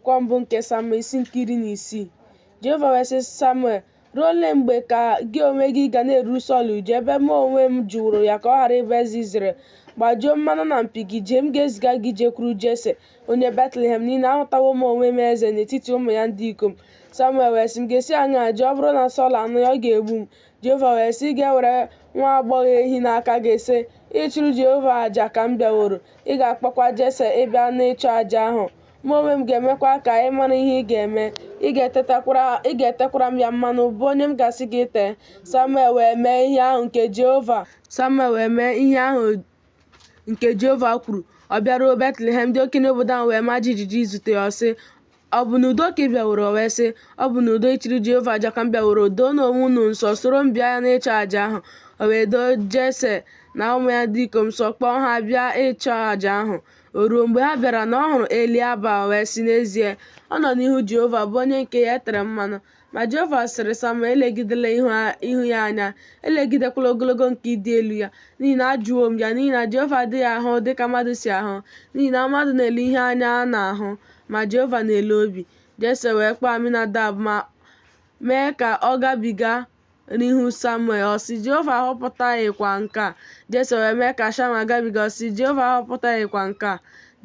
akwụkwọ mbụ nke Samuel isi nke 16. Jehova wee sị Samuel, ruo ole mgbe ka gị onwe gị ga na-eru Sọl uju ebe mụ onwe m jụrụ ya ka ọ ghara ịbụ eze Izrel? Gbajuo mmanụ na mpi gị, jee, m ga-eziga gị jekwuru Jese onye Betlehem, n'ihi na ahụtawo m onwe m eze n'etiti ụmụ ya ndị ikom. Samuel wee sị, m ga-esi aṅaa jee? Ọ bụrụ na Sọl anụ ya, ọ ga-egbu m. Jehova wee sị, ị ga-ewere nwa agbọghọ ehi n'aka gị, sị, ịchụrụ Jehova àjà ka m bịaworo. Ị ga-akpọkwa Jese ịbịa n'ịchụ àjà ahụ. Mụ onwe m ga-emekwa ka ị mara ihe ị ga-eme. Ị ga-etekwara m ya mmanụ, bụ onye m ga-asị gị tee. Samuel wee mee ihe ahụ nke Jehova kwuru. Ọ bịaruo Betlehem, ndị okenye obodo ahụ wee maa jijiji izute ya, sị, ọ bụ n'udo ka ị bịaworo? O wee sị, ọ bụ n'udo, ịchụrụ Jehova àjà ka m bịaworo. Doo n'onwe unu nsọ, soro m bịa n'ịchụ àjà ahụ. O wee doo Jese na ụmụ ya ndị ikom nsọ, kpọọ ha bịa ịchụ àjà ahụ. O ruo mgbe ha bịara na ọ hụrụ Eliaba, o wee sị, n'ezie ọ nọ n'ihu Jehova, bụ onye nke ya etere mmanụ. Ma Jehova sịrị Samuel, elegidela ihu ya anya, elegidekwala ogologo nke ịdị elu ya, n'ihi na ajụwo m ya. N'ihi na Jehova adịghị ahụ dịka mmadụ si ahụ, n'ihi na mmadụ na-ele ihe anya a na-ahụ, ma Jehova na-ele obi. Jese wee kpọọ Aminadab ma mee ka ọ gabiga n'ihu Samuel. Ọ sị, Jehova ahọpụtaghịkwa nke a. Jese wee mee ka Shama gabiga. Ọ sị, Jehova ahọpụtaghịkwa nke a.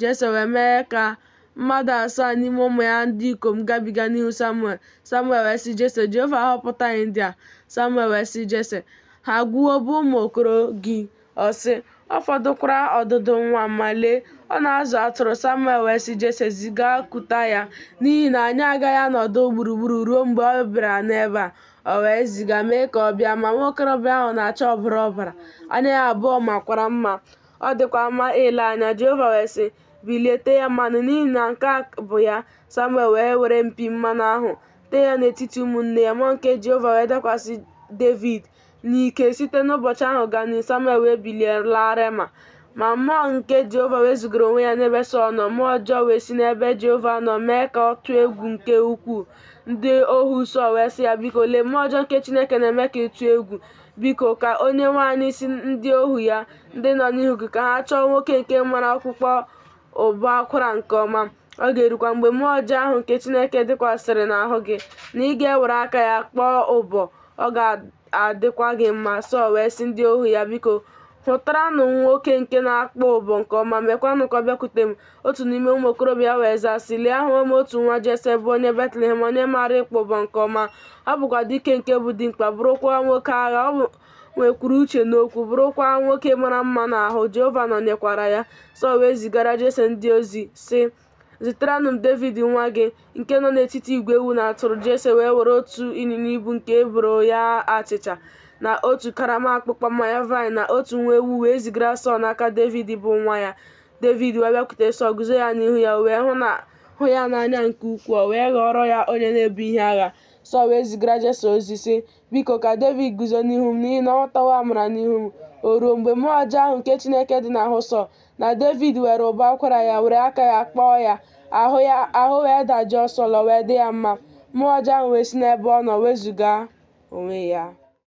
Jese wee mee ka mmadụ 7 n'ime ụmụ ya ndị ikom gabiga n'ihu Samuel. Samuel wee sị Jese, Jehova ahọpụtaghị ndị a. Samuel wee sị Jese, ha gwuo bụ ụmụ okoro gị? Ọ sị, ọ fọdụkwara ọdụdụ nwa, ma lee, ọ na-azụ atụrụ. Samuel wee sị Jese, ziga kuta ya, n'ihi na anyị agaghị anọdụ gburugburu ruo mgbe ọ bịara n'ebe a. O wee ziga, mee ka ọ bịa, ma nwa okorobịa ahụ na-acha ọbara ọbara, anya ya abụọ makwara mma, ọ dịkwa mma ile anya. Jehova wee sị, bilie, tee ya mmanụ, n'ihi na nke a bụ ya. Samuel wee were mpi mmanụ ahụ tee ya n'etiti ụmụnne ya. Mmụọ nke Jehova wee dakwasị Devid n'ike. Site n'ụbọchị ahụ gaa n'ihu, Samuel wee bilie laa Rema. Ma mmụọ nke Jehova wee zugara onwe ya n'ebe Sọl nọ. Mmụọ ọjọọ wee si n'ebe Jehova nọ mee ka ọ tụọ egwu nke ukwuu. Ndị ohu Sọl wee sị ya, biko lee, mmụọ ọjọọ nke Chineke na-eme ka ị tụọ egwu. Biko ka onye nwaanyị si ndị ohu ya ndị nọ n'ihu gị ka ha chọọ nwoke nke mara ọkpụkpọ ụbọ akwara nke ọma. Ọ ga-erukwa mgbe mmụọ ọjọọ ahụ nke Chineke dịkwasịrị n'ahụ gị, na ị ga-ewere aka ya kpọọ ụbọ, ọ ga-adịkwa gị mma. Sọl wee sị ndị ohu ya, biko hụtaranụ nwoke nke na-akpọ ụbọ nke ọma, mekwanụ ka ọ bịakwute m. Otu n'ime ụmụ okorobịa wee zaa sị, lee, ahụrụ m otu nwa Jese bụ onye Betlehem, onye maara ịkpọ ụbọ nke ọma. Ọ bụkwa dike nke bụ dimkpa, bụrụkwa nwoke agha. Ọ nwekwuru uche n'okwu, bụrụkwa nwoke mara mma n'ahụ. Jehova nọnyekwara ya. Sọl wee zigara Jese ndị ozi sị, ziteranụ m Devid nwa gị, nke nọ n'etiti igwe ewu na atụrụ. Jese wee were otu ịnyịnya ibu nke eboro ya achịcha, na otu karama akpụkpọ mmanya vaịn, na otu nwa ewu, wee zigara Sọl n'aka Devid bụ nwa ya. Devid wee bịakwute Sọl, guzo ya n'ihu ya, wee hụ ya n'anya nke ukwuu. O wee ghọrọ ya onye na-ebu ihe agha. Sọl wee zigara Jese ozi sị, biko ka Devid guzo n'ihu m, n'ihi na ọ ghọtawo amara n'ihu m. O ruo mgbe mmụọ ọjọọ ahụ nke Chineke dị n'ahụ Sọl, na Devid were ụbọ akwara ya were aka ya kpọọ ya, ahụ wee dajụọ Sọl, o wee dị ya mma. Mmụọ ọjọọ ahụ wee si n'ebe ọ nọ wezuga onwe ya.